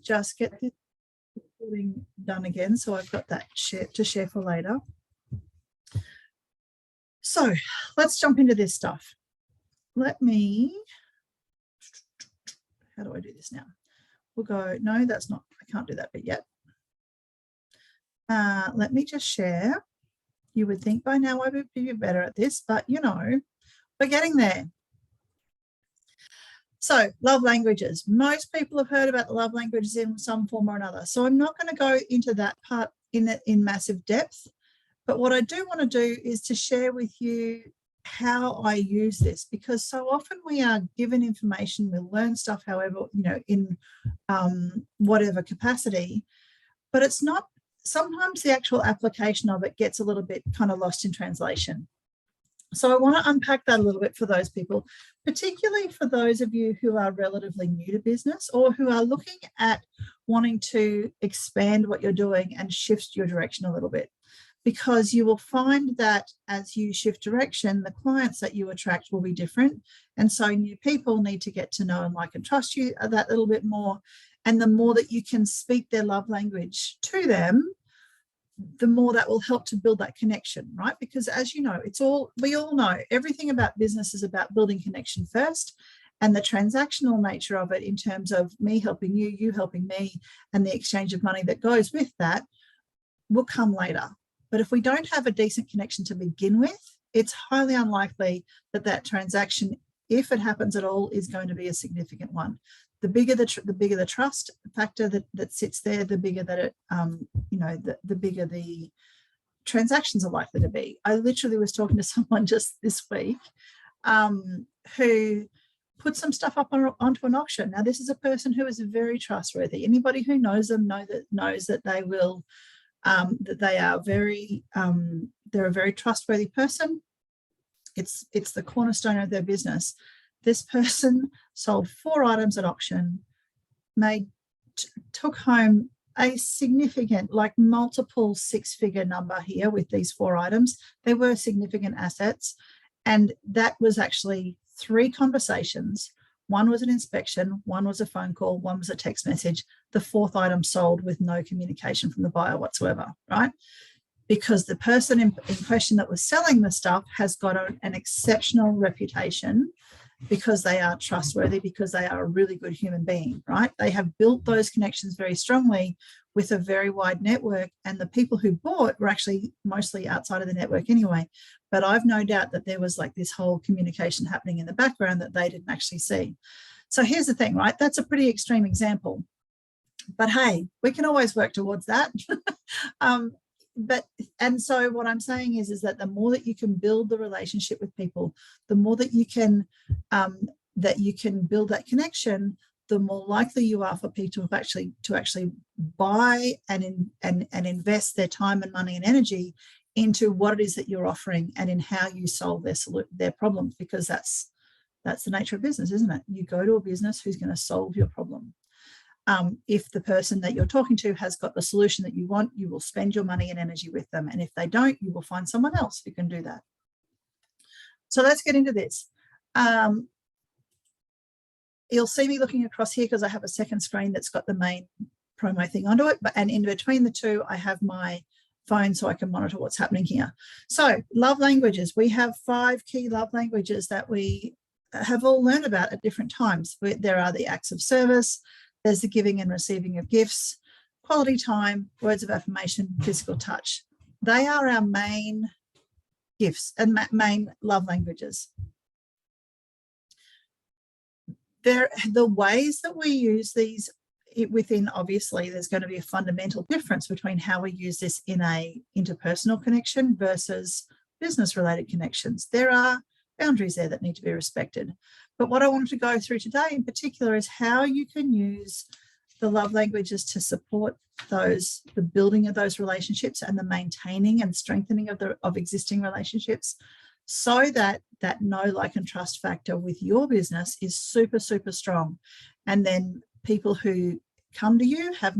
just get this recording done again, so I've got that to share for later. So let's jump into this stuff. Let me, how do I do this now? We'll go, no, that's not, I can't do that bit yet. Let me just share. You would think by now I would be better at this, but you know, we're getting there. So love languages. Most people have heard about the love languages in some form or another. So I'm not going to go into that part in massive depth. But what I do want to do is to share with you how I use this, because so often we are given information, we learn stuff, however, you know, in whatever capacity, but it's not, sometimes the actual application of it gets a little bit kind of lost in translation. So I want to unpack that a little bit for those people, particularly for those of you who are relatively new to business or who are looking at wanting to expand what you're doing and shift your direction a little bit. Because you will find that as you shift direction, the clients that you attract will be different. And so new people need to get to know and like and trust you that little bit more. And the more that you can speak their love language to them, the more that will help to build that connection, right? Because as you know, we all know everything about business is about building connection first, and the transactional nature of it in terms of me helping you, you helping me, and the exchange of money that goes with that will come later. But if we don't have a decent connection to begin with, it's highly unlikely that that transaction, if it happens at all, is going to be a significant one. The bigger the trust factor that sits there, the bigger that it, you know, the bigger the transactions are likely to be. I literally was talking to someone just this week who put some stuff up onto an auction. Now, this is a person who is very trustworthy. Anybody who knows them knows that they will. That they are they're a very trustworthy person. It's the cornerstone of their business. This person sold 4 items at auction, took home a significant, like multiple 6-figure number here with these 4 items. They were significant assets. And that was actually 3 conversations. One was an inspection, one was a phone call, one was a text message. The 4th item sold with no communication from the buyer whatsoever, right? Because the person in question that was selling the stuff has got an exceptional reputation, because they are trustworthy, because they are a really good human being, right? They have built those connections very strongly with a very wide network, and the people who bought were actually mostly outside of the network anyway. But I've no doubt that there was like this whole communication happening in the background that they didn't actually see. So here's the thing, right? That's a pretty extreme example. But hey, we can always work towards that. And so what I'm saying is that the more that you can build the relationship with people, the more that you can build that connection, the more likely you are for people to actually buy and invest their time and money and energy into what it is that you're offering and in how you solve their problems, because that's the nature of business, isn't it? You go to a business who's going to solve your problem. If the person that you're talking to has got the solution that you want, you will spend your money and energy with them. And if they don't, you will find someone else who can do that. So let's get into this. You'll see me looking across here because I have a second screen that's got the main promo thing onto it. And in between the two, I have my phone so I can monitor what's happening here. So love languages. We have 5 key love languages that we have all learned about at different times. There are the acts of service. There's the giving and receiving of gifts, quality time, words of affirmation, physical touch. They are our main gifts and main love languages. The ways that we use these within, obviously, there's going to be a fundamental difference between how we use this in a interpersonal connection versus business-related connections. There are boundaries there that need to be respected. But what I wanted to go through today in particular is how you can use the love languages to support the building of those relationships and the maintaining and strengthening of existing relationships, so that that know, like, and trust factor with your business is super, super strong. And then people who come to you have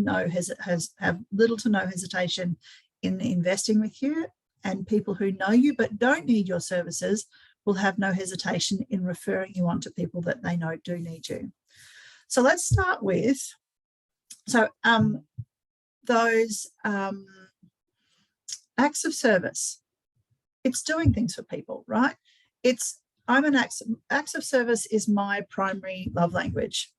little to no hesitation in investing with you, and people who know you but don't need your services will have no hesitation in referring you on to people that they know do need you. So let's start with So those acts of service, it's doing things for people, right? Acts of service is my primary love language.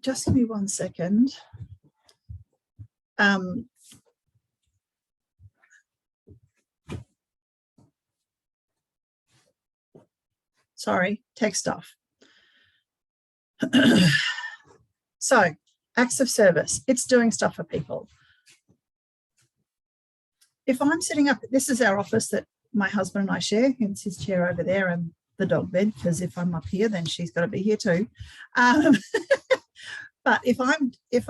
Just give me 1 second. Sorry, tech stuff. So, acts of service, it's doing stuff for people. If I'm sitting up, this is our office that my husband and I share, hence his chair over there and the dog bed, because if I'm up here, then she's got to be here too. But if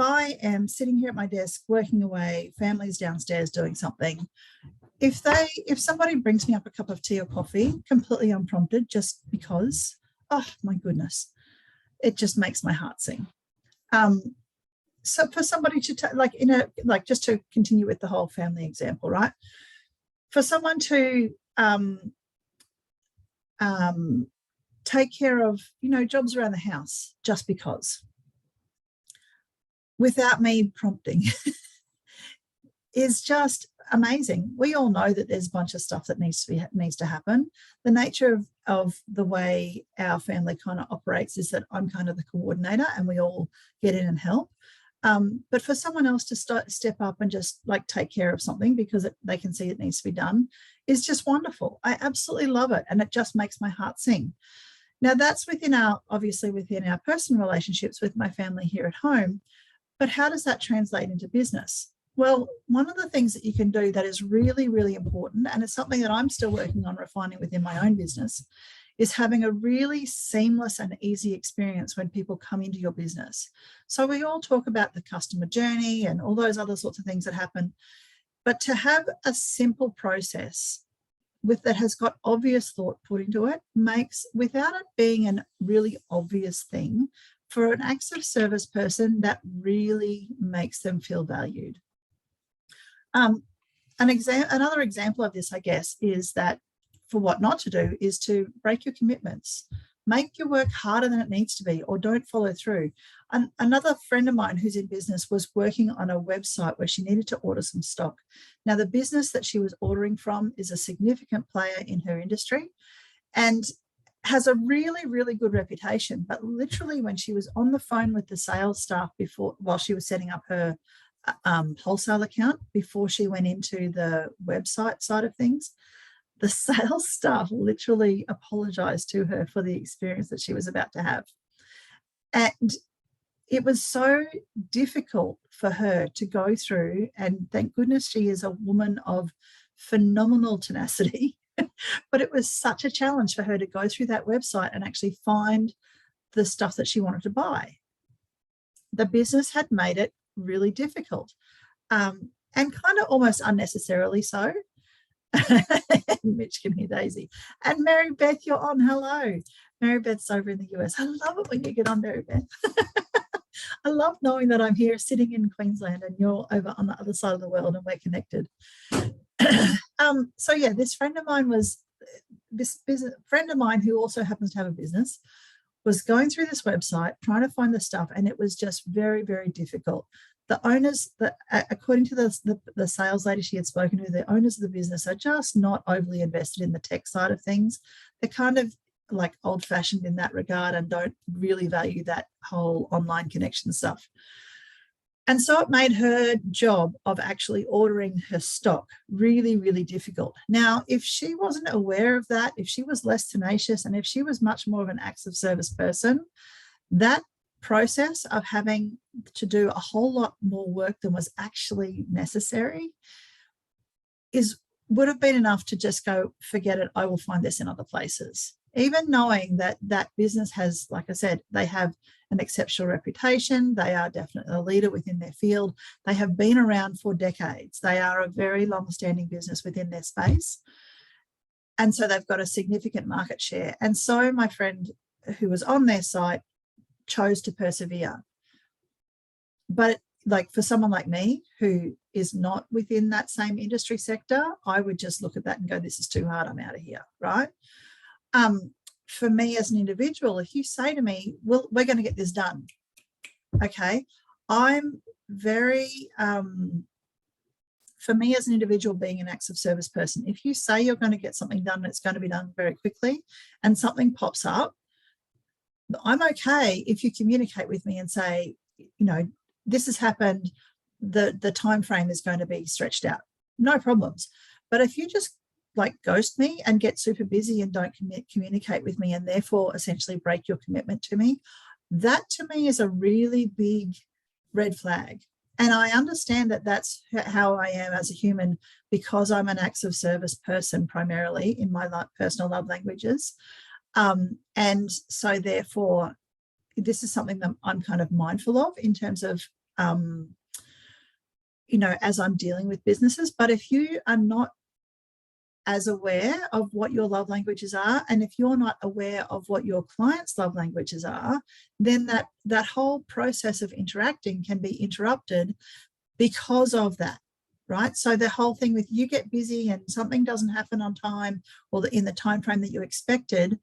I am sitting here at my desk working away, family's downstairs doing something, if somebody brings me up a cup of tea or coffee completely unprompted, just because, oh my goodness, it just makes my heart sing. So for somebody to just to continue with the whole family example, right? For someone to take care of, jobs around the house just because, without me prompting, is just amazing. We all know that there's a bunch of stuff that needs to happen. The nature of the way our family kind of operates is that I'm kind of the coordinator and we all get in and help. But for someone else to step up and just take care of something because they can see it needs to be done is just wonderful. I absolutely love it. And it just makes my heart sing. Now that's obviously within our personal relationships with my family here at home. But how does that translate into business? Well, one of the things that you can do that is really, really important, and it's something that I'm still working on refining within my own business, is having a really seamless and easy experience when people come into your business. So we all talk about the customer journey and all those other sorts of things that happen, but to have a simple process that has got obvious thought put into it without it being a really obvious thing, for an acts of service person, that really makes them feel valued. Another example of this, I guess, is that for what not to do is to break your commitments. Make your work harder than it needs to be, or don't follow through. Another friend of mine who's in business was working on a website where she needed to order some stock. Now, the business that she was ordering from is a significant player in her industry and has a really, really good reputation. But literally when she was on the phone with the sales staff while she was setting up her wholesale account, before she went into the website side of things, the sales staff literally apologized to her for the experience that she was about to have. And it was so difficult for her to go through, and thank goodness she is a woman of phenomenal tenacity. But it was such a challenge for her to go through that website and actually find the stuff that she wanted to buy. The business had made it really difficult, and kind of almost unnecessarily so. Mitch can hear Daisy. And Mary Beth, you're on. Hello. Mary Beth's over in the US. I love it when you get on, Mary Beth. I love knowing that I'm here sitting in Queensland and you're over on the other side of the world and we're connected. So yeah, this friend of mine who also happens to have a business was going through this website trying to find the stuff, and it was just very, very difficult. The owners, according to the sales lady she had spoken to, the owners of the business are just not overly invested in the tech side of things. They're kind of old-fashioned in that regard and don't really value that whole online connection stuff. And so it made her job of actually ordering her stock really, really difficult. Now, if she wasn't aware of that, if she was less tenacious, and if she was much more of an acts of service person, that process of having to do a whole lot more work than was actually necessary would have been enough to just go, forget it, I will find this in other places. Even knowing that that business has, like I said, they have an exceptional reputation. They are definitely a leader within their field. They have been around for decades. They are a very long-standing business within their space. And so they've got a significant market share. And so my friend who was on their site chose to persevere. But for someone like me who is not within that same industry sector, I would just look at that and go, this is too hard, I'm out of here, right? for me as an individual, if you say to me, well, we're going to get this done, okay, I'm very, for me as an individual, being an acts of service person, if you say you're going to get something done and it's going to be done very quickly and something pops up, I'm okay if you communicate with me and say, you know, this has happened, the time frame is going to be stretched out, no problems. But if you just like ghost me and get super busy and don't communicate with me and therefore essentially break your commitment to me, that to me is a really big red flag. And I understand that that's how I am as a human, because I'm an acts of service person primarily in my personal love languages. And so therefore, this is something that I'm kind of mindful of in terms of, you know, as I'm dealing with businesses. But if you are not as aware of what your love languages are, and if you're not aware of what your clients' love languages are, then that whole process of interacting can be interrupted because of that, right? So the whole thing with you get busy and something doesn't happen on time or in the time frame that you expected,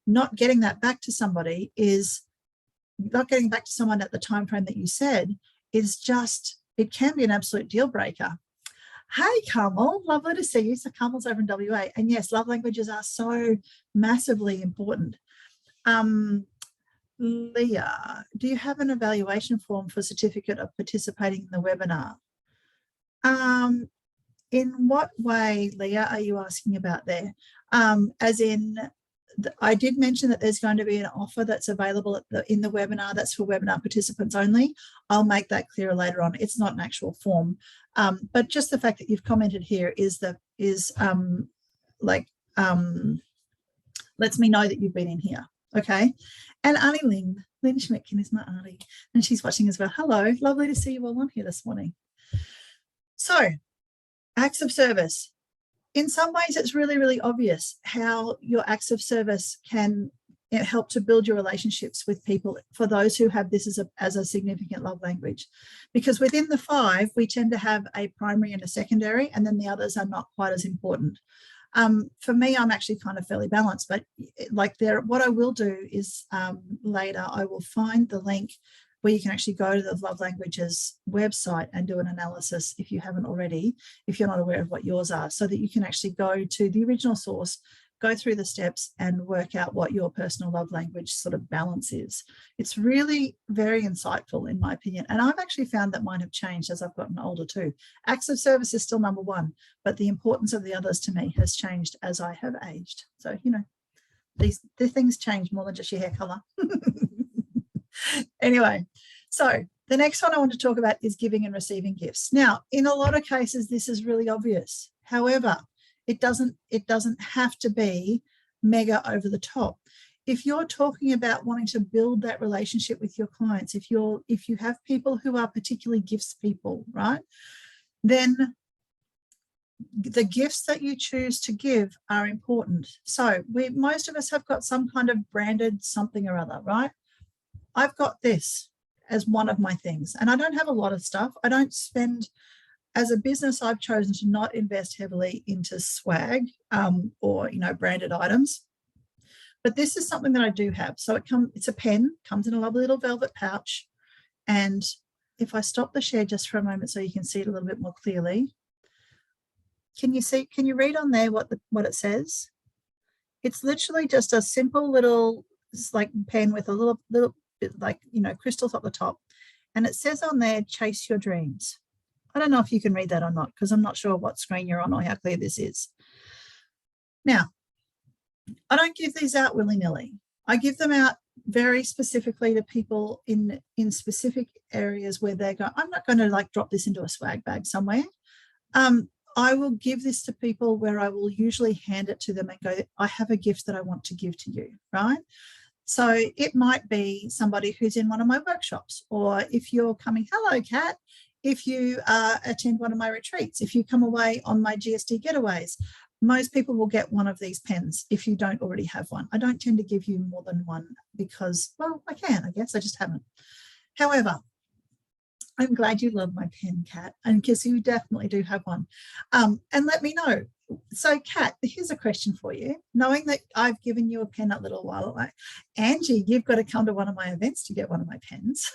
not getting that back to somebody is not getting back to someone at the time frame that you said is just, it can be an absolute deal breaker. Hey, Carmel, lovely to see you. So Carmel's over in WA. And yes, love languages are so massively important. Leah, do you have an evaluation form for certificate of participating in the webinar? In what way, Leah, are you asking about there? As in, I did mention that there's going to be an offer that's available in the webinar that's for webinar participants only. I'll make that clearer later on. It's not an actual form, but just the fact that you've commented here lets me know that you've been in here. Okay. And Auntie Lynn Schmidtkin is my auntie, and she's watching as well. Hello, lovely to see you all on here this morning. So, acts of service. In some ways, it's really, really obvious how your acts of service can help to build your relationships with people for those who have this as a significant love language. Because within the 5, we tend to have a primary and a secondary, and then the others are not quite as important. For me, I'm actually kind of fairly balanced, but like what I will do is later I will find the link where you can actually go to the Love Languages website and do an analysis if you haven't already, if you're not aware of what yours are, so that you can actually go to the original source, go through the steps and work out what your personal love language sort of balance is. It's really very insightful in my opinion. And I've actually found that mine have changed as I've gotten older too. Acts of service is still number 1, but the importance of the others to me has changed as I have aged. So, you know, the things change more than just your hair color. Anyway, so the next one I want to talk about is giving and receiving gifts. Now, in a lot of cases, this is really obvious. However, it doesn't have to be mega over the top. If you're talking about wanting to build that relationship with your clients, if you have people who are particularly gifts people, right, then the gifts that you choose to give are important. So most of us have got some kind of branded something or other, right? I've got this as one of my things, and I don't have a lot of stuff. I don't spend, as a business, I've chosen to not invest heavily into swag or, you know, branded items. But this is something that I do have. So it's a pen, comes in a lovely little velvet pouch. And if I stop the share just for a moment so you can see it a little bit more clearly, can you read on there what it says? It's literally just a simple little like pen with a little bit like, you know, crystals up the top. And it says on there, chase your dreams. I don't know if you can read that or not, because I'm not sure what screen you're on or how clear this is. Now, I don't give these out willy-nilly. I give them out very specifically to people in specific areas where they go, I'm not going to like drop this into a swag bag somewhere. I will give this to people where I will usually hand it to them and go, I have a gift that I want to give to you, right? So it might be somebody who's in one of my workshops, or if you're coming, hello, Kat, if you attend one of my retreats, if you come away on my GSD getaways, most people will get one of these pens if you don't already have one. I don't tend to give you more than one because, well, I can, I guess, I just haven't. However, I'm glad you love my pen, Kat, and because you definitely do have one. And let me know, So Kat, here's a question for you. Knowing that I've given you a pen a little while away, Angie, you've got to come to one of my events to get one of my pens.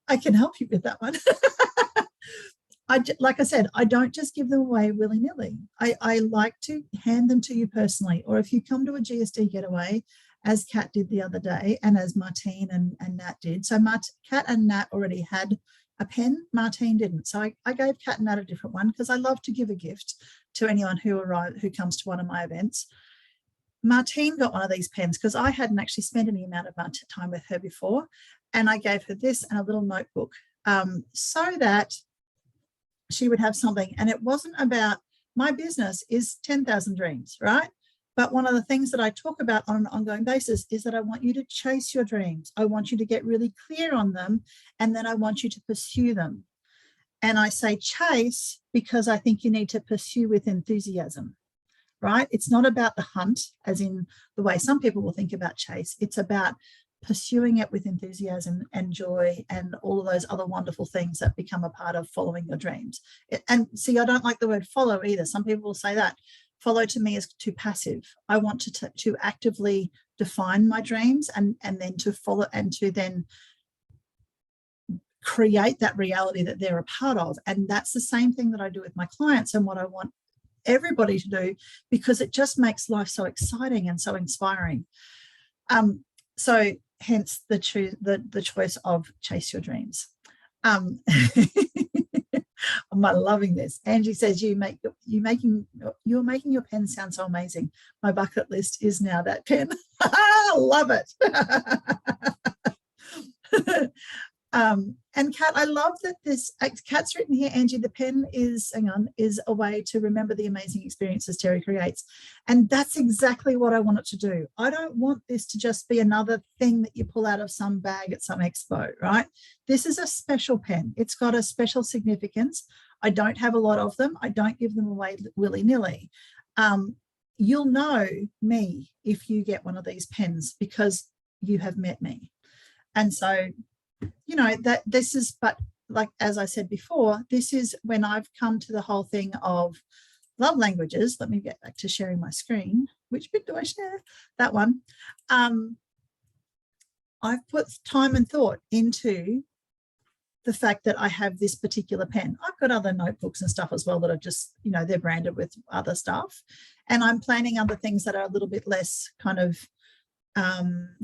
I can help you with that one. Like I said, I don't just give them away willy-nilly. I like to hand them to you personally, or if you come to a GSD getaway, as Kat did the other day, and as Martine and Nat did. So Kat and Nat already had a pen, Martine didn't. So I gave Kat and Nat a different one because I love to give a gift to anyone who comes to one of my events. Martine got one of these pens because I hadn't actually spent any amount of time with her before, and I gave her this and a little notebook so that she would have something. And it wasn't about, my business is 10,000 dreams, right? But one of the things that I talk about on an ongoing basis is that I want you to chase your dreams. I want you to get really clear on them, and then I want you to pursue them. And I say chase because I think you need to pursue with enthusiasm, right? It's not about the hunt, as in the way some people will think about chase. It's about pursuing it with enthusiasm and joy and all of those other wonderful things that become a part of following your dreams. And see, I don't like the word follow either. Some people will say that. Follow to me is too passive. I want to actively define my dreams and then to follow and to then create that reality that they're a part of. And that's the same thing that I do with my clients and what I want everybody to do, because it just makes life so exciting and so inspiring. So hence the choice of chase your dreams. I'm loving this. Angie says you're making your pen sound so amazing. My bucket list is now that pen. Love it. And Kat, I love that Kat's written here, Angie, the pen is a way to remember the amazing experiences Terri creates. And that's exactly what I want it to do. I don't want this to just be another thing that you pull out of some bag at some expo, right? This is a special pen. It's got a special significance. I don't have a lot of them. I don't give them away willy-nilly. You'll know me if you get one of these pens because you have met me. And so, you know, that this is, but like, as I said before, this is when I've come to the whole thing of love languages. Let me get back to sharing my screen. Which bit do I share? That one. I've put time and thought into the fact that I have this particular pen. I've got other notebooks and stuff as well that are just, you know, they're branded with other stuff. And I'm planning other things that are a little bit less kind of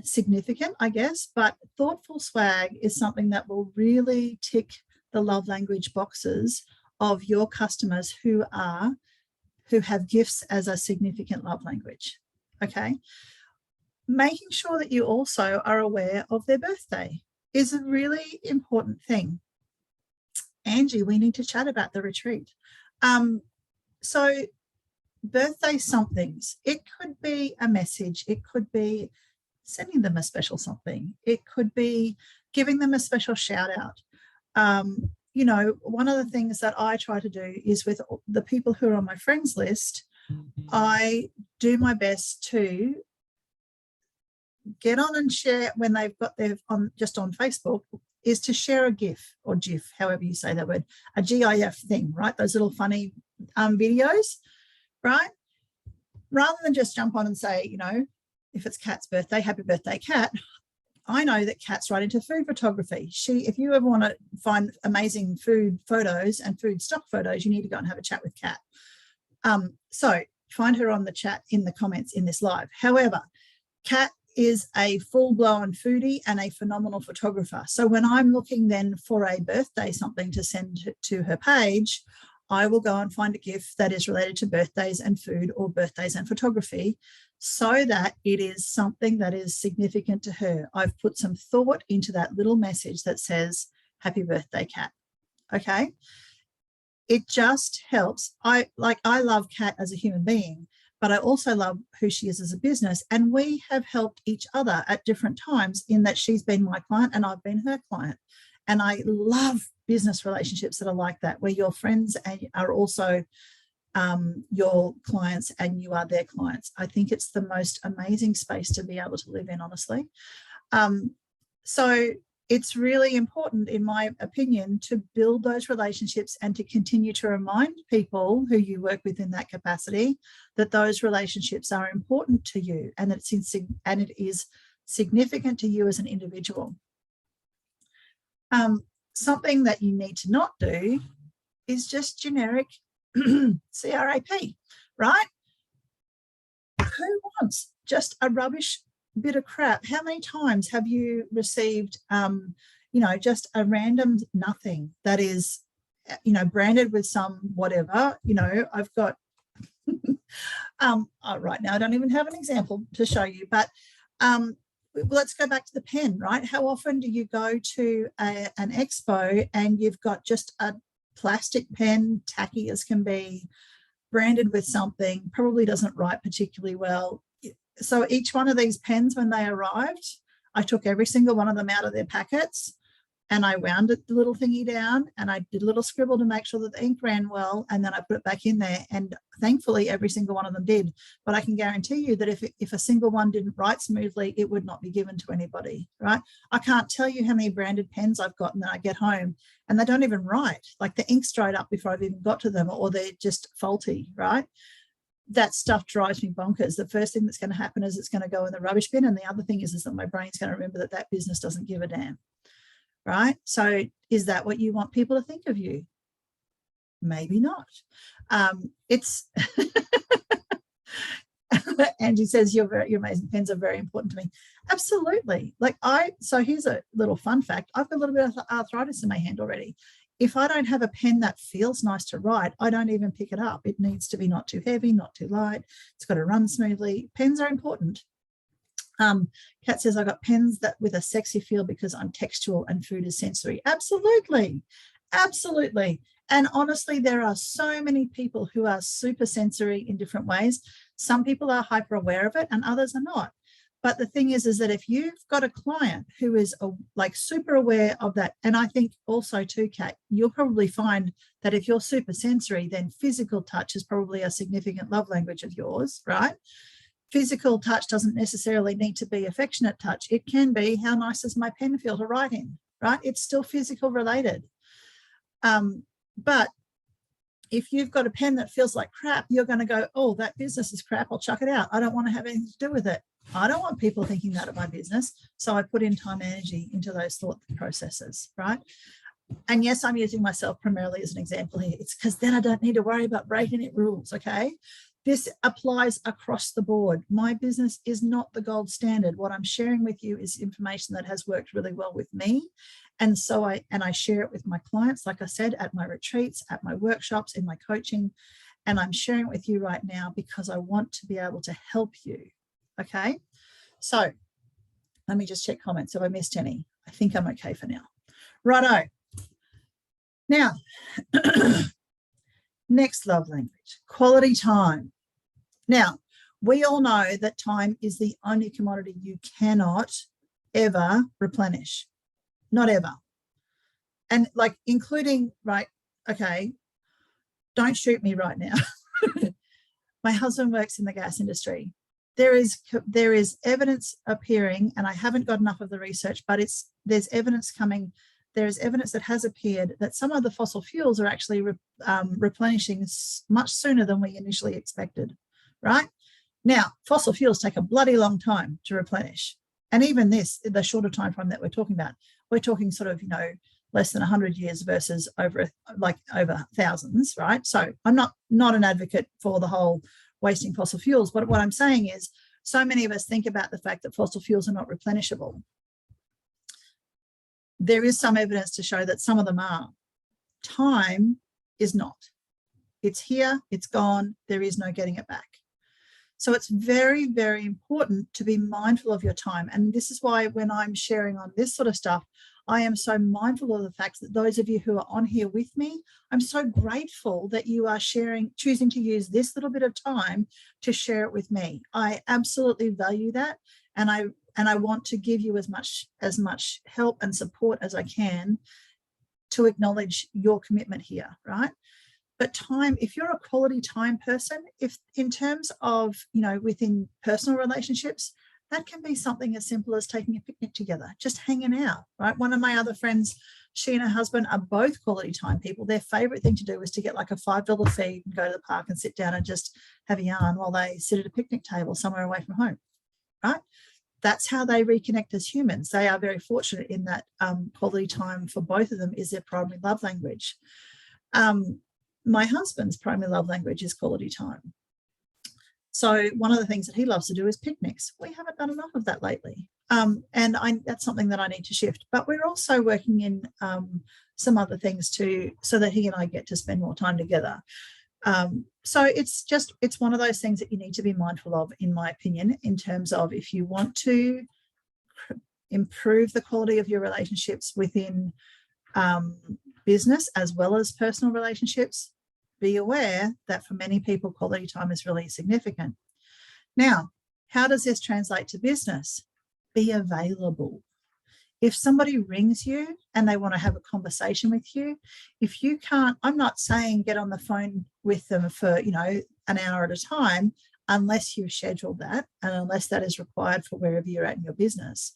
significant, I guess, but thoughtful swag is something that will really tick the love language boxes of your customers who have gifts as a significant love language. Okay, making sure that you also are aware of their birthday is a really important thing. Angie, we need to chat about the retreat. So birthday somethings, it could be a message, it could be sending them a special something, it could be giving them a special shout out. You know, one of the things that I try to do is with the people who are on my friends list, I do my best to get on and share when they've got their just on Facebook, is to share a GIF or GIF, however you say that word, a GIF thing, right? Those little funny videos, right? Rather than just jump on and say, you know, if it's Kat's birthday, happy birthday, Kat. I know that Kat's right into food photography. If you ever want to find amazing food photos and food stock photos, you need to go and have a chat with Kat. So find her on the chat in the comments in this live. However, Kat is a full-blown foodie and a phenomenal photographer. So when I'm looking then for a birthday something to send to her page, I will go and find a gift that is related to birthdays and food or birthdays and photography, so that it is something that is significant to her. I've put some thought into that little message that says, happy birthday, Kat. Okay. It just helps. I love Kat as a human being, but I also love who she is as a business. And we have helped each other at different times in that she's been my client and I've been her client. And I love business relationships that are like that, where your friends are also your clients and you are their clients. I think it's the most amazing space to be able to live in, honestly. So it's really important, in my opinion, to build those relationships and to continue to remind people who you work with in that capacity that those relationships are important to you and that it is significant to you as an individual. Something that you need to not do is just generic CRAP, right? Who wants just a rubbish bit of crap? How many times have you received just a random nothing that is branded with some whatever? I've got right now I don't even have an example to show you, but let's go back to the pen, right? How often do you go to an expo and you've got just a plastic pen, tacky as can be, branded with something, probably doesn't write particularly well? So each one of these pens, when they arrived, I took every single one of them out of their packets and I wound the little thingy down and I did a little scribble to make sure that the ink ran well, and then I put it back in there, and thankfully every single one of them did. But I can guarantee you that if a single one didn't write smoothly, it would not be given to anybody, right? I can't tell you how many branded pens I've gotten that I get home and they don't even write. Like the ink's dried up before I've even got to them, or they're just faulty, right? That stuff drives me bonkers. The first thing that's going to happen is it's going to go in the rubbish bin, and the other thing is that my brain's going to remember that business doesn't give a damn, right? So is that what you want people to think of you? Maybe not. It's Angie says your amazing pens are very important to me. Absolutely. So here's a little fun fact. I've got a little bit of arthritis in my hand already. If I don't have a pen that feels nice to write, I don't even pick it up. It needs to be not too heavy, not too light. It's got to run smoothly. Pens are important. Kat says, I got pens that with a sexy feel because I'm textual and food is sensory. Absolutely. Absolutely. And honestly, there are so many people who are super sensory in different ways. Some people are hyper aware of it and others are not. But the thing is that if you've got a client who is super aware of that, and I think also too, Kat, you'll probably find that if you're super sensory, then physical touch is probably a significant love language of yours, right? Physical touch doesn't necessarily need to be affectionate touch. It can be, how nice does my pen feel to write in, right? It's still physical related. But if you've got a pen that feels like crap, you're going to go, oh, that business is crap, I'll chuck it out. I don't want to have anything to do with it. I don't want people thinking that of my business. So I put in time and energy into those thought processes, right? And yes, I'm using myself primarily as an example here. It's because then I don't need to worry about breaking any rules, okay? This applies across the board. My business is not the gold standard. What I'm sharing with you is information that has worked really well with me. And so I share it with my clients, like I said, at my retreats, at my workshops, in my coaching. And I'm sharing it with you right now because I want to be able to help you. Okay. So let me just check comments. Have I missed any? I think I'm okay for now. Righto. Now, next love language, quality time. Now, we all know that time is the only commodity you cannot ever replenish. Not ever. And including, right, okay, don't shoot me right now. My husband works in the gas industry. There is evidence appearing, and I haven't got enough of the research, but there's evidence coming. There is evidence that has appeared that some of the fossil fuels are actually replenishing much sooner than we initially expected, right? Now, fossil fuels take a bloody long time to replenish. And even the shorter time frame that we're talking about, we're talking sort of, less than 100 years versus over thousands, right? So I'm not an advocate for the whole wasting fossil fuels, but what I'm saying is so many of us think about the fact that fossil fuels are not replenishable. There is some evidence to show that some of them are. Time is not. It's here, it's gone, there is no getting it back. So it's very, very important to be mindful of your time. And this is why when I'm sharing on this sort of stuff, I am so mindful of the fact that those of you who are on here with me, I'm so grateful that you are choosing to use this little bit of time to share it with me. I absolutely value that. And I want to give you as much help and support as I can to acknowledge your commitment here, right? But time, if you're a quality time person, if in terms of, within personal relationships, That can be something as simple as taking a picnic together, just hanging out, right? One of my other friends, she and her husband are both quality time people. Their favorite thing to do is to get like a $5 fee and go to the park and sit down and just have a yarn while they sit at a picnic table somewhere away from home, right? That's how they reconnect as humans. They are very fortunate in that quality time for both of them is their primary love language. My husband's primary love language is quality time. So one of the things that he loves to do is picnics. We haven't done enough of that lately. And that's something that I need to shift. But we're also working in some other things too, so that he and I get to spend more time together. So it's one of those things that you need to be mindful of, in my opinion, in terms of if you want to improve the quality of your relationships within business as well as personal relationships, be aware that for many people, quality time is really significant. Now, how does this translate to business? Be available. If somebody rings you and they want to have a conversation with you, if you can't, I'm not saying get on the phone with them for, an hour at a time, unless you've scheduled that and unless that is required for wherever you're at in your business.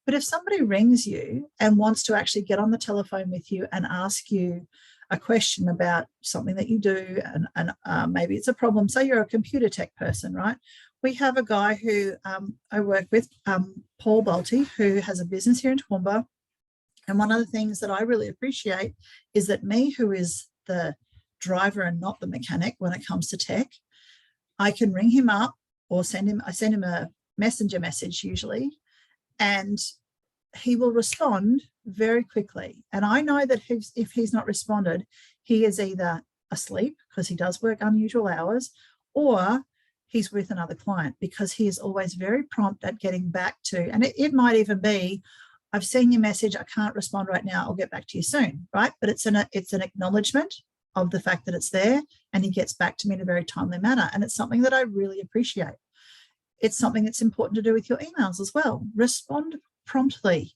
But if somebody rings you and wants to actually get on the telephone with you and ask you a question about something that you do, and maybe it's a problem. Say you're a computer tech person, right? We have a guy who I work with, Paul Balti, who has a business here in Toowoomba. And one of the things that I really appreciate is that me, who is the driver and not the mechanic when it comes to tech, I can ring him up or I send him a messenger message usually, and he will respond very quickly. And I know that if he's not responded, he is either asleep because he does work unusual hours, or he's with another client, because he is always very prompt at getting back to, and it might even be, I've seen your message, I can't respond right now, I'll get back to you soon, right? But it's an acknowledgement of the fact that it's there, and he gets back to me in a very timely manner. And it's something that I really appreciate. It's something that's important to do with your emails as well. Respond promptly.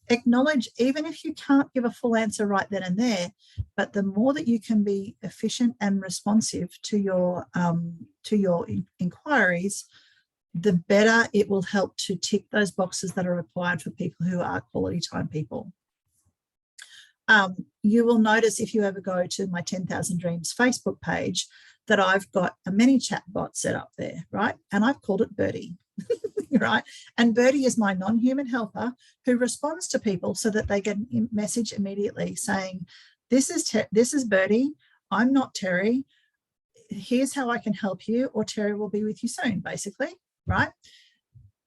Acknowledge, even if you can't give a full answer right then and there, but the more that you can be efficient and responsive to your inquiries, the better it will help to tick those boxes that are required for people who are quality time people. You will notice if you ever go to my 10,000 Dreams Facebook page that I've got a mini chat bot set up there, right? And I've called it Birdie. Right? And Birdie is my non-human helper who responds to people so that they get a message immediately saying, this is Birdie, I'm not Terri, here's how I can help you, or Terri will be with you soon, basically, right?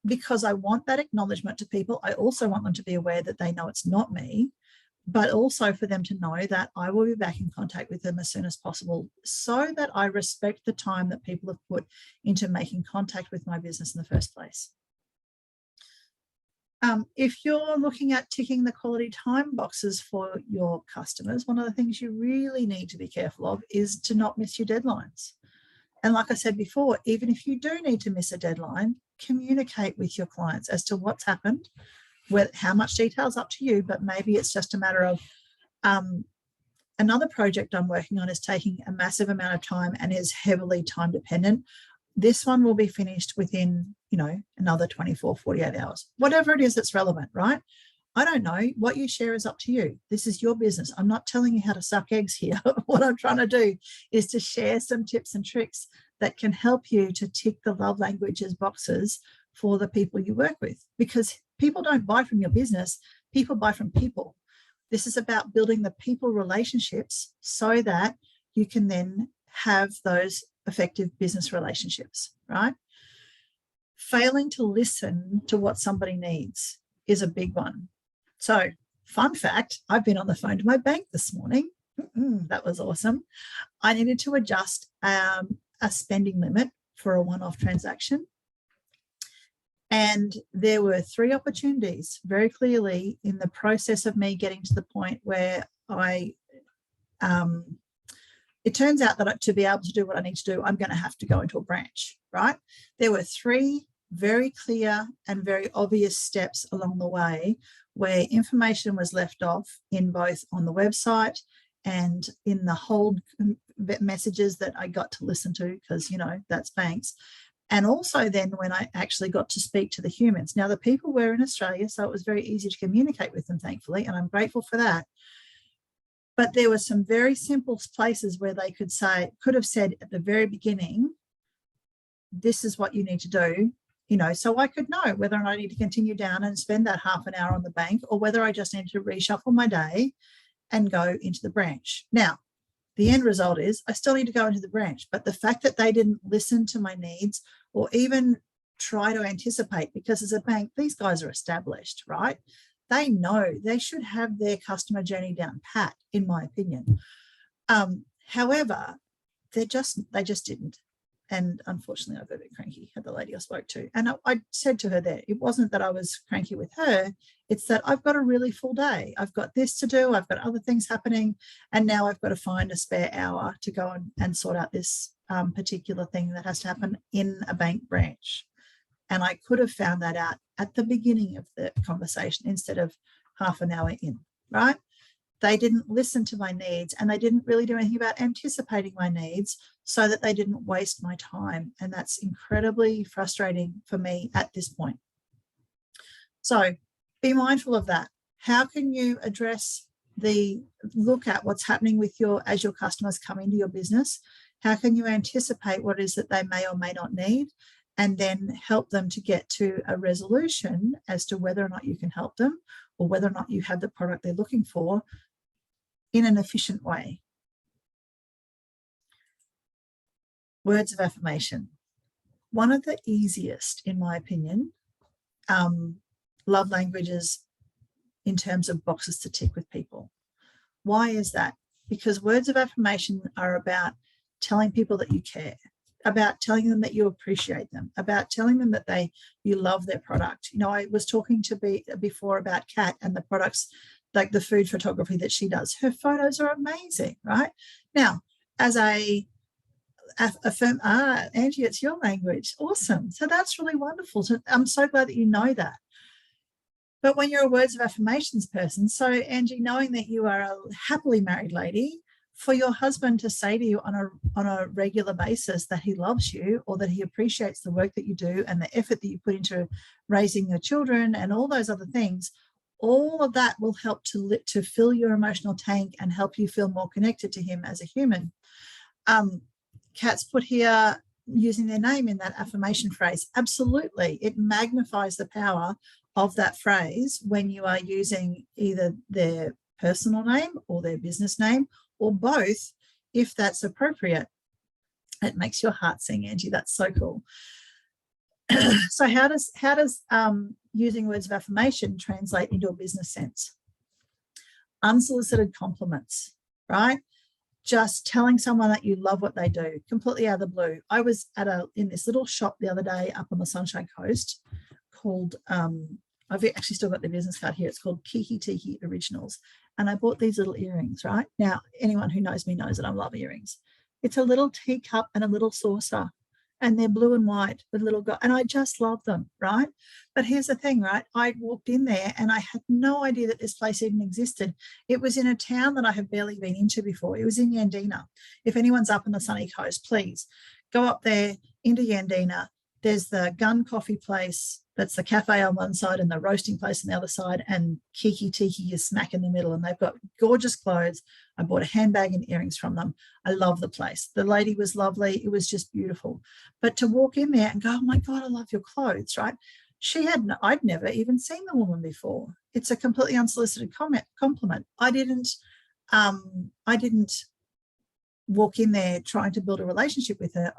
Because I want that acknowledgement to people. I also want them to be aware that they know it's not me, but also for them to know that I will be back in contact with them as soon as possible, so that I respect the time that people have put into making contact with my business in the first place. If you're looking at ticking the quality time boxes for your customers, one of the things you really need to be careful of is to not miss your deadlines. And like I said before, even if you do need to miss a deadline, communicate with your clients as to what's happened, how much detail is up to you, but maybe it's just a matter of another project I'm working on is taking a massive amount of time and is heavily time dependent. This one will be finished within, another 24, 48 hours, whatever it is that's relevant, right? I don't know. What you share is up to you. This is your business. I'm not telling you how to suck eggs here. What I'm trying to do is to share some tips and tricks that can help you to tick the love languages boxes for the people you work with, because people don't buy from your business. People buy from people. This is about building the people relationships so that you can then have those effective business relationships, right? Failing to listen to what somebody needs is a big one. So, fun fact, I've been on the phone to my bank this morning. That was awesome. I needed to adjust a spending limit for a one-off transaction. And there were 3 opportunities very clearly in the process of me getting to the point where it turns out that to be able to do what I need to do, I'm going to have to go into a branch, right? There were 3 very clear and very obvious steps along the way where information was left off in both on the website and in the hold messages that I got to listen to, because, that's banks. And also then when I actually got to speak to the humans. Now, the people were in Australia, so it was very easy to communicate with them, thankfully, and I'm grateful for that. But there were some very simple places where they could have said at the very beginning, this is what you need to do, so I could know whether or not I need to continue down and spend that half an hour on the bank, or whether I just need to reshuffle my day and go into the branch. Now, the end result is I still need to go into the branch, but the fact that they didn't listen to my needs or even try to anticipate, because as a bank, these guys are established, right? They know they should have their customer journey down pat, in my opinion. However, they just didn't. And unfortunately, I got a bit cranky at the lady I spoke to. And I said to her there, it wasn't that I was cranky with her. It's that I've got a really full day. I've got this to do. I've got other things happening. And now I've got to find a spare hour to go and sort out this particular thing that has to happen in a bank branch. And I could have found that out at the beginning of the conversation instead of half an hour in, right? They didn't listen to my needs, and they didn't really do anything about anticipating my needs so that they didn't waste my time. And that's incredibly frustrating for me at this point. So be mindful of that. How can you look at what's happening as your customers come into your business? How can you anticipate what it is that they may or may not need, and then help them to get to a resolution as to whether or not you can help them, or whether or not you have the product they're looking for in an efficient way. Words of affirmation. One of the easiest, in my opinion, love languages in terms of boxes to tick with people. Why is that? Because words of affirmation are about telling people that you care, about telling them that you appreciate them, about telling them that you love their product. I was talking before about Kat and the products, like the food photography that she does. Her photos are amazing, right? Now, as I affirm, Angie, it's your language. Awesome. So that's really wonderful. So I'm so glad that you know that. But when you're a words of affirmations person, so Angie, knowing that you are a happily married lady, for your husband to say to you on a regular basis that he loves you, or that he appreciates the work that you do and the effort that you put into raising your children and all those other things, all of that will help to fill your emotional tank and help you feel more connected to him as a human. Kat's put here using their name in that affirmation phrase. Absolutely. It magnifies the power of that phrase when you are using either their personal name or their business name, or both, if that's appropriate. It makes your heart sing, Angie. That's so cool. So how does using words of affirmation translate into a business sense? Unsolicited compliments, right? Just telling someone that you love what they do, completely out of the blue. I was in this little shop the other day up on the Sunshine Coast called, I've actually still got the business card here. It's called Kiki Tiki Originals. And I bought these little earrings, right? Now, anyone who knows me knows that I love earrings. It's a little teacup and a little saucer, and they're blue and white with little and I just love them, right? But here's the thing, right? I walked in there and I had no idea that this place even existed. It was in a town that I have barely been into before. It was in Yandina. If anyone's up on the sunny coast, please go up there into Yandina. There's the Gun Coffee place, that's the cafe on one side, and the roasting place on the other side, and Kiki Tiki is smack in the middle, and they've got gorgeous clothes. I bought a handbag and earrings from them. I love the place. The lady was lovely. It was just beautiful. But to walk in there and go, oh my God, I love your clothes, right? I'd never even seen the woman before. It's a completely unsolicited compliment. I didn't walk in there trying to build a relationship with her.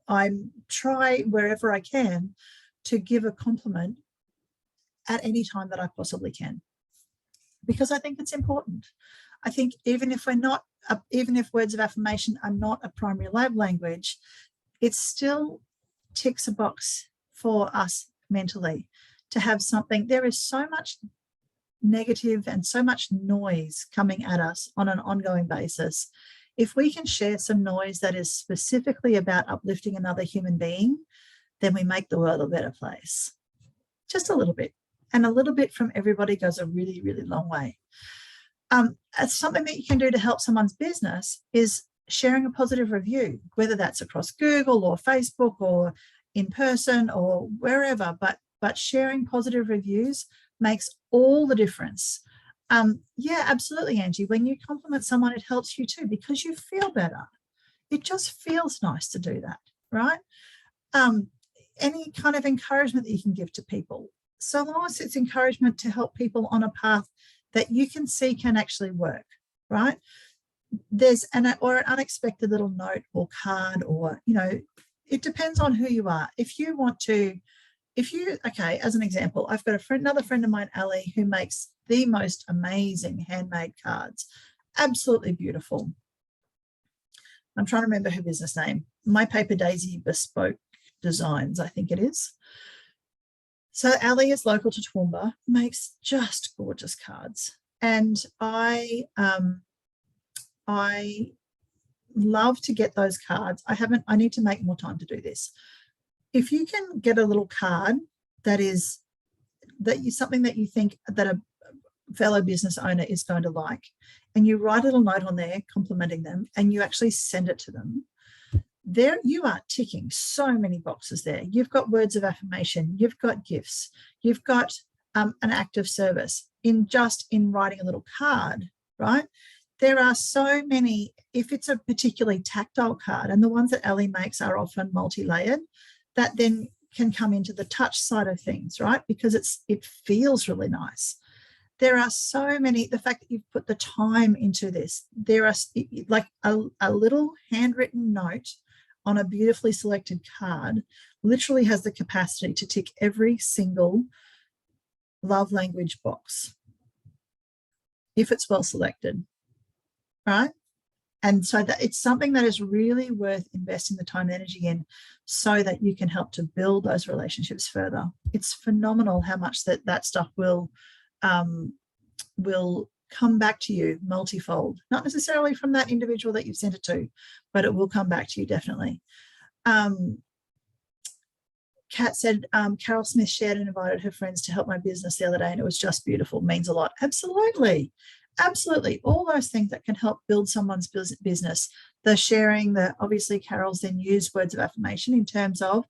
I try wherever I can to give a compliment at any time that I possibly can, because I think it's important. I think even if words of affirmation are not a primary love language, it still ticks a box for us mentally to have something. There is so much negative and so much noise coming at us on an ongoing basis. If we can share some noise that is specifically about uplifting another human being, then we make the world a better place. Just a little bit. And a little bit from everybody goes a really, really long way. Something that you can do to help someone's business is sharing a positive review, whether that's across Google or Facebook or in person or wherever, but sharing positive reviews makes all the difference. Yeah, absolutely, Angie. When you compliment someone, it helps you too, because you feel better. It just feels nice to do that, right? Any kind of encouragement that you can give to people, so long as it's encouragement to help people on a path that you can see can actually work, right? There's an unexpected little note or card, or, you know, it depends on who you are. Okay, as an example, I've got another friend of mine, Ali, who makes the most amazing handmade cards. Absolutely beautiful. I'm trying to remember her business name. My Paper Daisy Bespoke Designs, I think it is. So Ali is local to Toowoomba, makes just gorgeous cards. And I love to get those cards. I need to make more time to do this. If you can get a little card something that you think that a fellow business owner is going to like, and you write a little note on there complimenting them, and you actually send it to them, there you are ticking so many boxes there. You've got words of affirmation, you've got gifts, you've got an act of service in writing a little card, right? There are so many. If it's a particularly tactile card, and the ones that Ali makes are often multi-layered, that then can come into the touch side of things, right? Because it feels really nice. There are so many, the fact that you've put the time into this, there are like a little handwritten note on a beautifully selected card literally has the capacity to tick every single love language box if it's well selected, right? And so that it's something that is really worth investing the time and energy in, so that you can help to build those relationships further. It's phenomenal how much that stuff will come back to you multifold, not necessarily from that individual that you've sent it to, but it will come back to you definitely. Kat said, Carol Smith shared and invited her friends to help my business the other day, and it was just beautiful. Means a lot. Absolutely. Absolutely. All those things that can help build someone's business. The sharing, obviously Carol's then used words of affirmation in terms of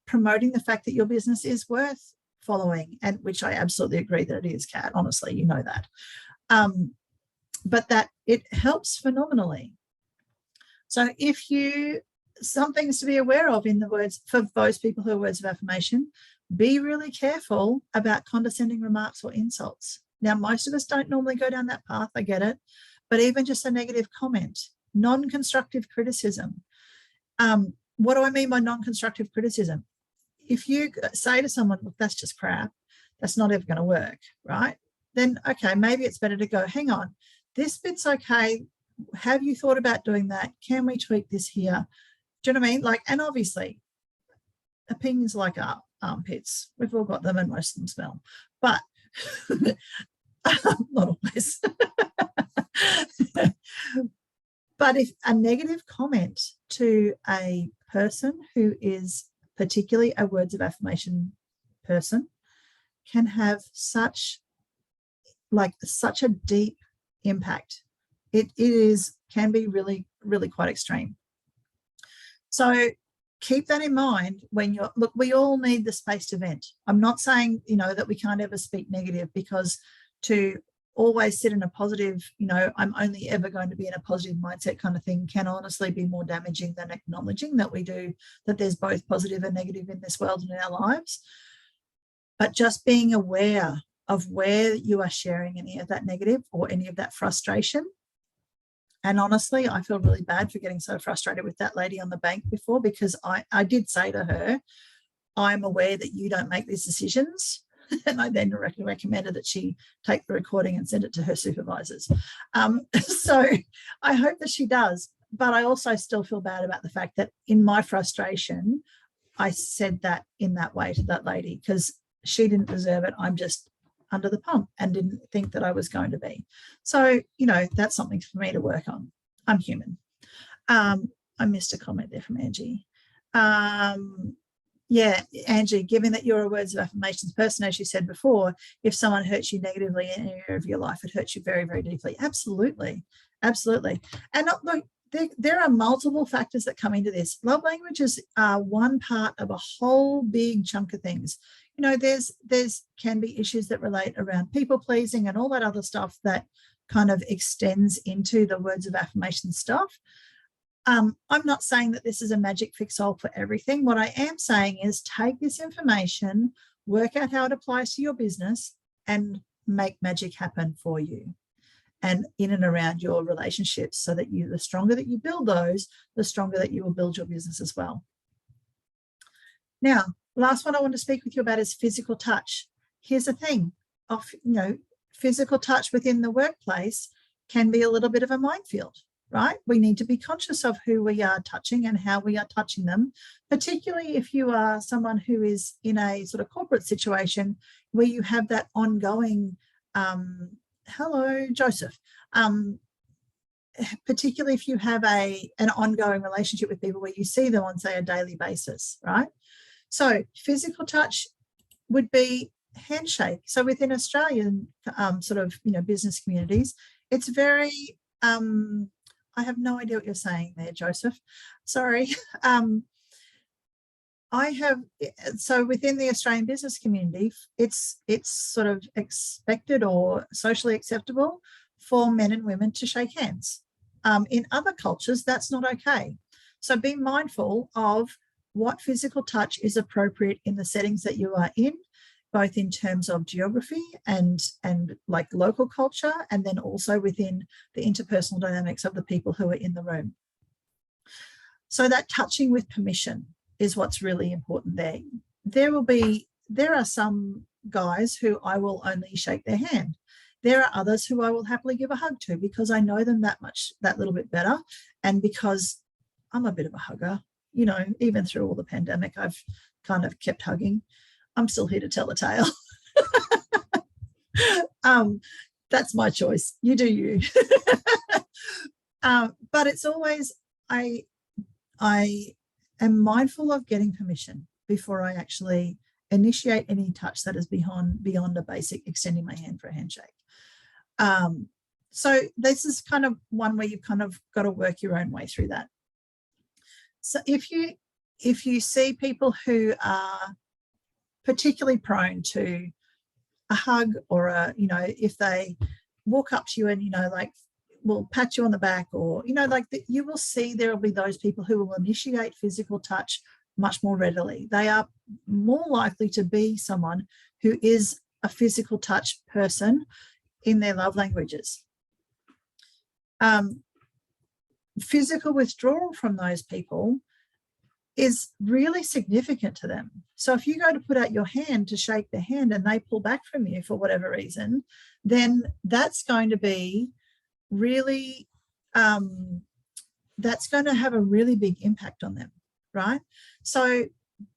promoting the fact that your business is worth following, and which I absolutely agree that it is, Kat. Honestly, you know that. But that it helps phenomenally. So some things to be aware of in the words, for those people who are words of affirmation, be really careful about condescending remarks or insults. Now, most of us don't normally go down that path, I get it, but even just a negative comment, non-constructive criticism. What do I mean by non-constructive criticism? If you say to someone, look, that's just crap, that's not ever going to work, right? Then, okay, maybe it's better to go, hang on, this bit's okay. Have you thought about doing that? Can we tweak this here? Do you know what I mean? Like, and obviously, opinions like armpits, we've all got them and most of them smell, but not always. But if a negative comment to a person who is particularly a words of affirmation person can have such a deep impact, it can be really, really quite extreme. So keep that in mind when we all need the space to vent. I'm not saying, that we can't ever speak negative, because to always sit in a positive, I'm only ever going to be in a positive mindset kind of thing can honestly be more damaging than acknowledging that there's both positive and negative in this world and in our lives. But just being aware of where you are sharing any of that negative or any of that frustration. And honestly, I feel really bad for getting so frustrated with that lady on the bank before, because I did say to her, I'm aware that you don't make these decisions. And I then recommended that she take the recording and send it to her supervisors. So I hope that she does. But I also still feel bad about the fact that in my frustration, I said that in that way to that lady, because she didn't deserve it. I'm just under the pump and didn't think that I was going to be. So, that's something for me to work on. I'm human. I missed a comment there from Angie. Yeah, Angie, given that you're a words of affirmations person, as you said before, if someone hurts you negatively in an area of your life, it hurts you very, very deeply. Absolutely. Absolutely. And look, there are multiple factors that come into this. Love languages are one part of a whole big chunk of things. You know, there's can be issues that relate around people pleasing and all that other stuff that kind of extends into the words of affirmation stuff. I'm not saying that this is a magic fix-all for everything. What I am saying is take this information, work out how it applies to your business, and make magic happen for you and in and around your relationships, so that the stronger that you build those, the stronger that you will build your business as well. Now, last one I want to speak with you about is physical touch. Here's the thing, physical touch within the workplace can be a little bit of a minefield, right? We need to be conscious of who we are touching and how we are touching them, particularly if you are someone who is in a sort of corporate situation where you have that ongoing, hello, Joseph, particularly if you have an ongoing relationship with people where you see them on, say, a daily basis, right? So physical touch would be handshake. So within Australian business communities, it's very, I have no idea what you're saying there, Joseph. Sorry. So within the Australian business community, it's sort of expected or socially acceptable for men and women to shake hands. In other cultures, that's not okay. So be mindful of what physical touch is appropriate in the settings that you are in, both in terms of geography and like local culture, and then also within the interpersonal dynamics of the people who are in the room. So that touching with permission is what's really important there. There are some guys who I will only shake their hand. There are others who I will happily give a hug to because I know them that little bit better, and because I'm a bit of a hugger. You know, even through all the pandemic, I've kind of kept hugging. I'm still here to tell a tale. That's my choice. You do you. But it's always, I am mindful of getting permission before I actually initiate any touch that is beyond a basic extending my hand for a handshake. So this is kind of one where you've kind of got to work your own way through that. So if you see people who are particularly prone to a hug or if they walk up to you and, will pat you on the back, or, you will see there will be those people who will initiate physical touch much more readily. They are more likely to be someone who is a physical touch person in their love languages. Physical withdrawal from those people is really significant to them. So if you go to put out your hand to shake their hand and they pull back from you for whatever reason, then that's going to be really, that's going to have a really big impact on them, right? So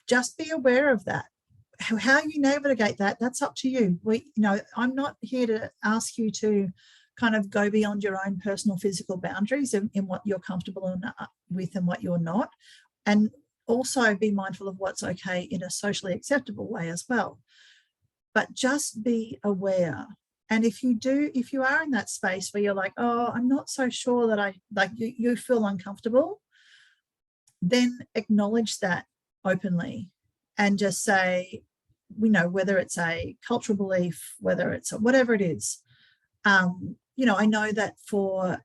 just be aware of that. How you navigate that, that's up to you. I'm not here to ask you to kind of go beyond your own personal physical boundaries in what you're comfortable with and what you're not. And also be mindful of what's okay in a socially acceptable way as well. But just be aware. And if you are in that space where you're like, oh, I'm not so sure that you feel uncomfortable, then acknowledge that openly and just say, whether it's a cultural belief, whether it's whatever it is. I know that for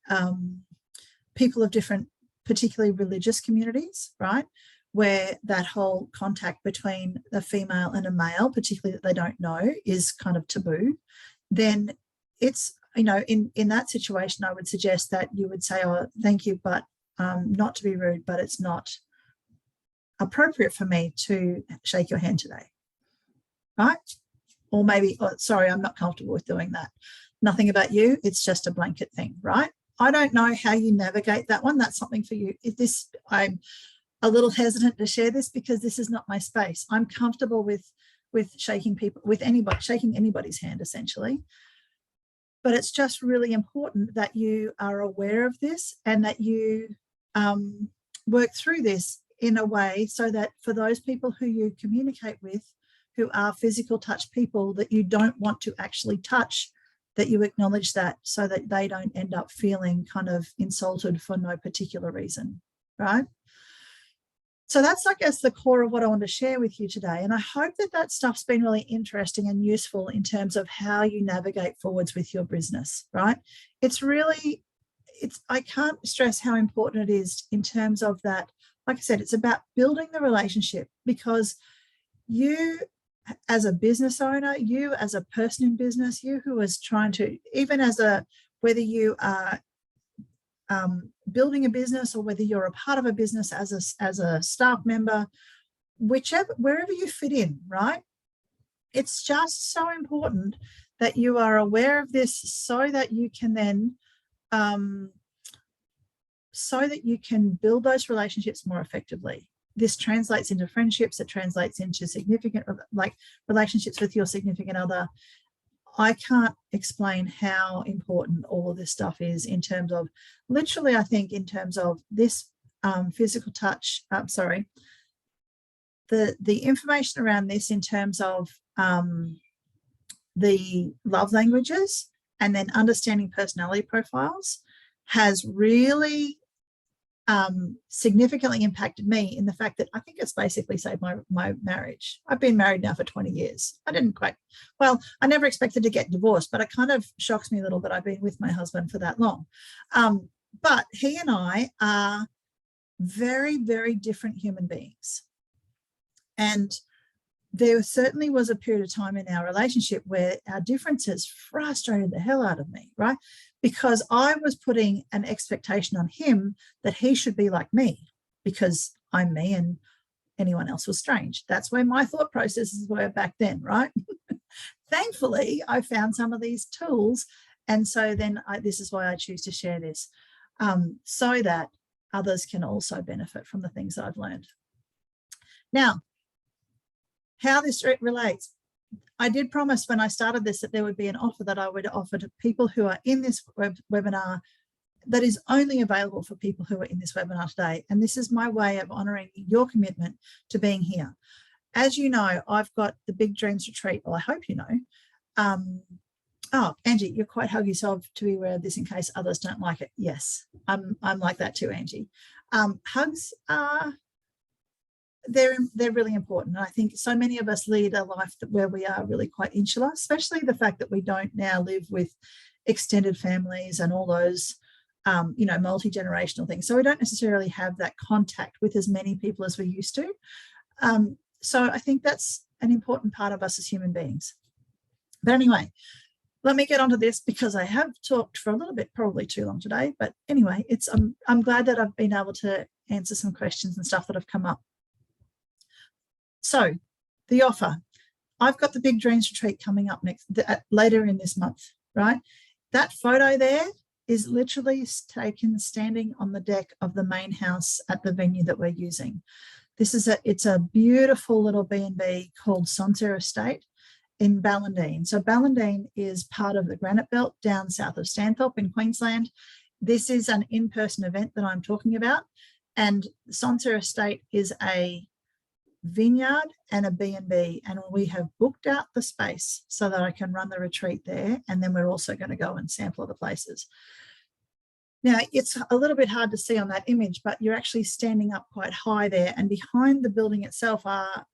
people of different, particularly religious communities, right, where that whole contact between a female and a male, particularly that they don't know, is kind of taboo, then it's, in that situation, I would suggest that you would say, oh, thank you, but not to be rude, but it's not appropriate for me to shake your hand today, right? Or maybe, oh, sorry, I'm not comfortable with doing that. Nothing about you, it's just a blanket thing, right? I don't know how you navigate that one. That's something for you. I'm a little hesitant to share this because this is not my space. I'm comfortable with shaking anybody's hand, essentially. But it's just really important that you are aware of this and that you work through this in a way so that for those people who you communicate with, who are physical touch people that you don't want to actually touch that you acknowledge that so that they don't end up feeling kind of insulted for no particular reason, right? So that's, I guess, the core of what I want to share with you today. And I hope that that stuff's been really interesting and useful in terms of how you navigate forwards with your business, right? I can't stress how important it is in terms of that. Like I said, it's about building the relationship, because you as a business owner, you as a person in business, you who is trying to, even as whether you are building a business or whether you're a part of a business as a staff member, wherever you fit in, right? It's just so important that you are aware of this so that you can then build those relationships more effectively. This translates into friendships, it translates into significant, like, relationships with your significant other. I can't explain how important all of this stuff is in terms of, literally, I think in terms of this physical touch, the information around this in terms of the love languages and then understanding personality profiles has really significantly impacted me, in the fact that I think it's basically saved my marriage. I've been married now for 20 years. I never expected to get divorced, but it kind of shocks me a little that I've been with my husband for that long. But he and I are very, very different human beings. And there certainly was a period of time in our relationship where our differences frustrated the hell out of me, right? Because I was putting an expectation on him that he should be like me, because I'm me and anyone else was strange. That's where my thought processes were back then, right? Thankfully, I found some of these tools. And so then this is why I choose to share this, so that others can also benefit from the things that I've learned. Now, how this relates. I did promise when I started this that there would be an offer that I would offer to people who are in this webinar, that is only available for people who are in this webinar today. And this is my way of honouring your commitment to being here. As you know, I've got the Big Dreams Retreat. Well, I hope you know. Oh, Angie, you're quite huggy, so I have to be aware of this in case others don't like it. Yes, I'm like that too, Angie. Hugs are... They're really important. And I think so many of us lead a life where we are really quite insular, especially the fact that we don't now live with extended families and all those, multi-generational things. So we don't necessarily have that contact with as many people as we used to. So I think that's an important part of us as human beings. But anyway, let me get onto this, because I have talked for a little bit, probably too long today. But anyway, I'm glad that I've been able to answer some questions and stuff that have come up. So the offer, I've got the Big Dreams Retreat coming up later in this month, right? That photo there is literally taken standing on the deck of the main house at the venue that we're using. It's a beautiful little B&B called Sancerre Estate in Ballindine. So Ballindine is part of the Granite Belt down south of Stanthorpe in Queensland. This is an in-person event that I'm talking about. And Sancerre Estate is a vineyard and a B&B, and we have booked out the space so that I can run the retreat there, and then we're also going to go and sample other places. Now, it's a little bit hard to see on that image, but you're actually standing up quite high there, and behind the building itself are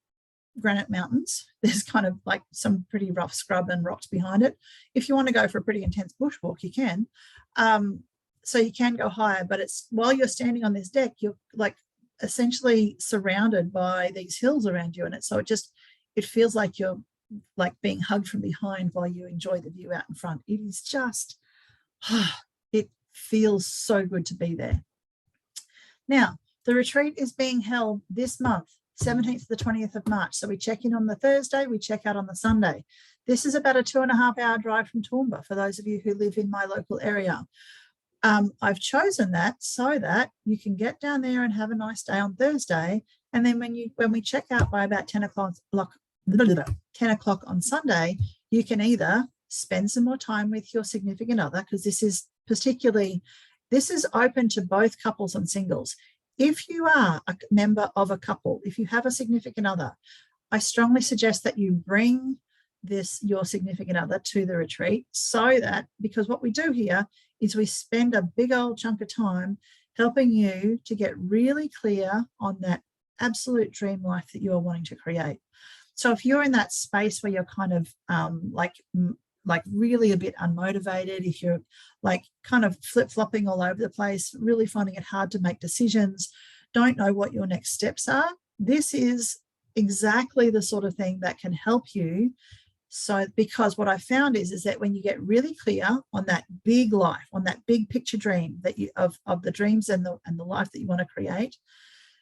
granite mountains. There's kind of like some pretty rough scrub and rocks behind it. If you want to go for a pretty intense bushwalk, you can. So you can go higher, but it's while you're standing on this deck, you're like essentially surrounded by these hills around you, and it feels like you're like being hugged from behind while you enjoy the view out in front. It is just, it feels so good to be there. Now, the retreat is being held this month, 17th to the 20th of March. So we check in on the Thursday, we check out on the Sunday. This is about a 2.5-hour drive from Toowoomba for those of you who live in my local area. I've chosen that so that you can get down there and have a nice day on Thursday. And then when we check out by about 10 o'clock on Sunday, you can either spend some more time with your significant other, because this is open to both couples and singles. If you are a member of a couple, if you have a significant other, I strongly suggest that you bring your significant other to the retreat, so that, because what we do here is we spend a big old chunk of time helping you to get really clear on that absolute dream life that you're wanting to create. So if you're in that space where you're kind of like really a bit unmotivated, if you're like kind of flip-flopping all over the place, really finding it hard to make decisions, don't know what your next steps are, this is exactly the sort of thing that can help you. So, because what I found is that when you get really clear on that big life, on that big picture dream that you of the dreams and the life that you want to create,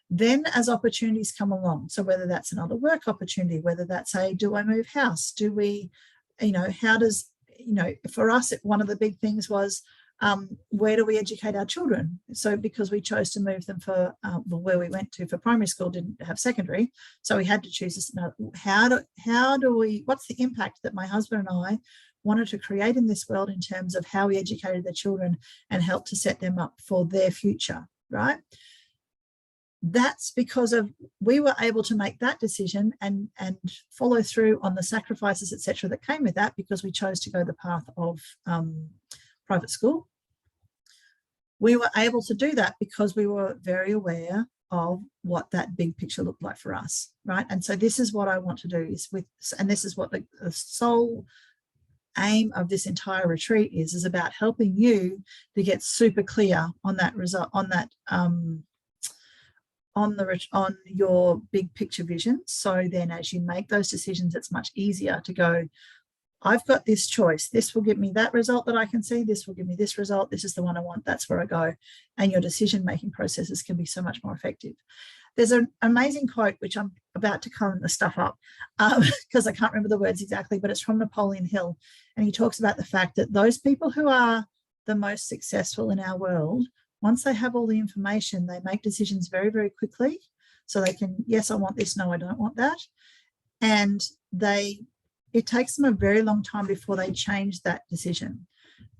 then as opportunities come along, so whether that's another work opportunity, whether that's do I move house, do we, how does, for us, one of the big things was, where do we educate our children? So because we chose to move them for where we went to for primary school didn't have secondary, so we had to choose this. How do we, what's the impact that my husband and I wanted to create in this world in terms of how we educated the children and helped to set them up for their future, right? That's because of we were able to make that decision and follow through on the sacrifices, etc., that came with that, because we chose to go the path of private school. We were able to do that because we were very aware of what that big picture looked like for us, right? And so this is what I want to do and this is what the sole aim of this entire retreat is about helping you to get super clear on that result, on that on your big picture vision. So then as you make those decisions, it's much easier to go, I've got this choice. This will give me that result that I can see. This will give me this result. This is the one I want. That's where I go. And your decision-making processes can be so much more effective. There's an amazing quote, which I'm about to come the stuff up because I can't remember the words exactly, but it's from Napoleon Hill. And he talks about the fact that those people who are the most successful in our world, once they have all the information, they make decisions very, very quickly. So they can, yes, I want this. No, I don't want that. And it takes them a very long time before they change that decision.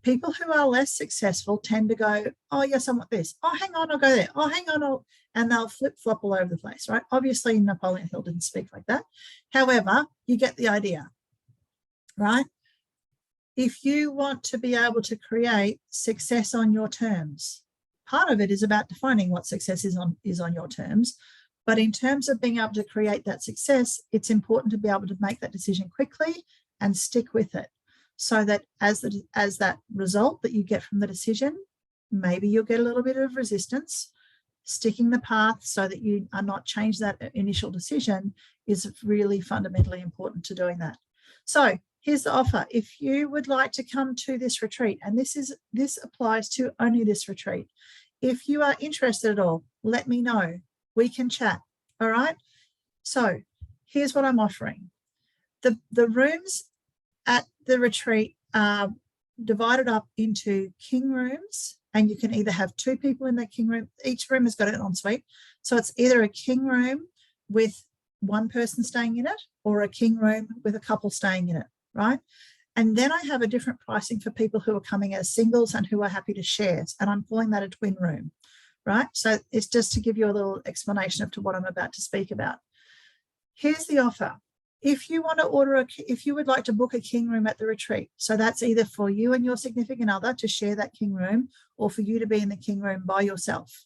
People who are less successful tend to go, oh, yes, I want this. Oh, hang on, I'll go there. Oh, hang on. And they'll flip-flop all over the place, right? Obviously, Napoleon Hill didn't speak like that. However, you get the idea, right? If you want to be able to create success on your terms, part of it is about defining what success is on your terms. But in terms of being able to create that success, it's important to be able to make that decision quickly and stick with it, so that as that result that you get from the decision, maybe you'll get a little bit of resistance. Sticking the path so that you are not change that initial decision is really fundamentally important to doing that. So here's the offer. If you would like to come to this retreat, and this applies to only this retreat, if you are interested at all, let me know. We can chat. All right. So here's what I'm offering. The rooms at the retreat are divided up into king rooms, and you can either have 2 people in the king room. Each room has got an ensuite. So it's either a king room with 1 person staying in it, or a king room with a couple staying in it, right? And then I have a different pricing for people who are coming as singles and who are happy to share. And I'm calling that a twin room. Right? So it's just to give you a little explanation of to what I'm about to speak about. Here's the offer. If you want to if you would like to book a king room at the retreat, so that's either for you and your significant other to share that king room, or for you to be in the king room by yourself,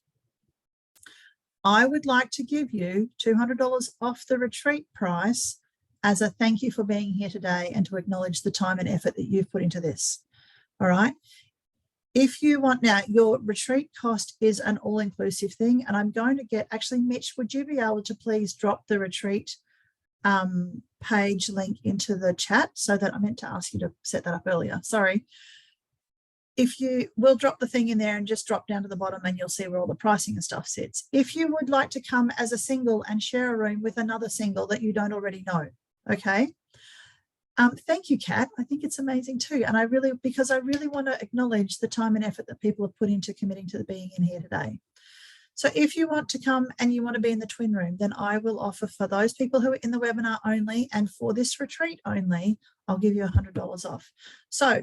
I would like to give you $200 off the retreat price as a thank you for being here today and to acknowledge the time and effort that you've put into this. All right. If you want, now your retreat cost is an all-inclusive thing, and I'm going to get, actually, Mitch, would you be able to please drop the retreat page link into the chat, so that I meant to ask you to set that up earlier. Sorry. If you will drop the thing in there and just drop down to the bottom, and you'll see where all the pricing and stuff sits. If you would like to come as a single and share a room with another single that you don't already know, okay? Thank you, Kat. I think it's amazing too. And because I really want to acknowledge the time and effort that people have put into committing to being in here today. So if you want to come and you want to be in the twin room, then I will offer for those people who are in the webinar only, and for this retreat only, I'll give you $100 off. So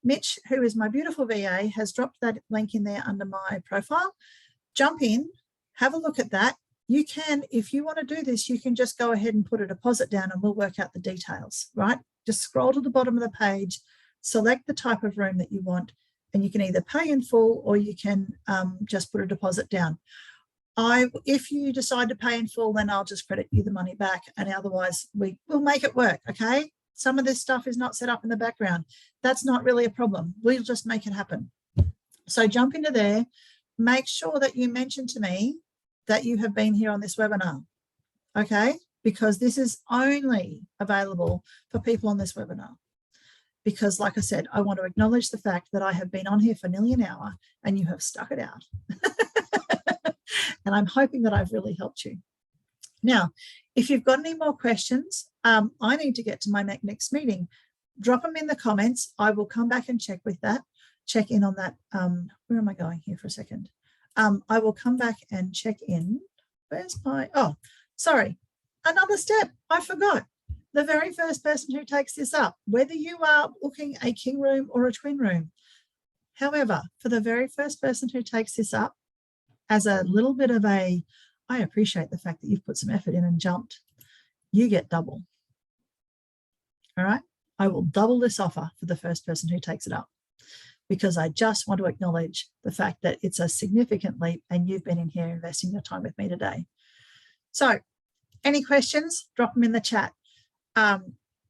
Mitch, who is my beautiful VA, has dropped that link in there under my profile. Jump in, have a look at that. you can, if you want to do this, you can just go ahead and put a deposit down and we'll work out the details, right? Just scroll to the bottom of the page, select the type of room that you want, and you can either pay in full or you can just put a deposit down. If you decide to pay in full, then I'll just credit you the money back, and otherwise we'll make it work, okay? Some of this stuff is not set up in the background. That's not really a problem. We'll just make it happen. So jump into there. Make sure that you mention to me that you have been here on this webinar, okay? Because this is only available for people on this webinar. Because like I said, I want to acknowledge the fact that I have been on here for nearly an hour and you have stuck it out. And I'm hoping that I've really helped you. Now, if you've got any more questions, I need to get to my next meeting. Drop them in the comments. I will come back and check in on that. Where am I going here for a second? I will come back and check in. Where's my, oh, sorry, another step. I forgot. The very first person who takes this up, whether you are booking a king room or a twin room. However, for the very first person who takes this up, as a little bit of I appreciate the fact that you've put some effort in and jumped, you get double. All right. I will double this offer for the first person who takes it up, because I just want to acknowledge the fact that it's a significant leap and you've been in here investing your time with me today. So any questions, drop them in the chat.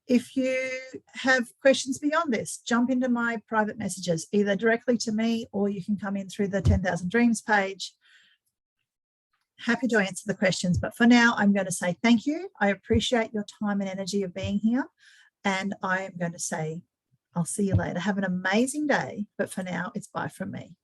If you have questions beyond this, jump into my private messages, either directly to me or you can come in through the 10,000 Dreams page. Happy to answer the questions, but for now, I'm going to say thank you. I appreciate your time and energy of being here. And I am going to say, I'll see you later. Have an amazing day. But for now, it's bye from me.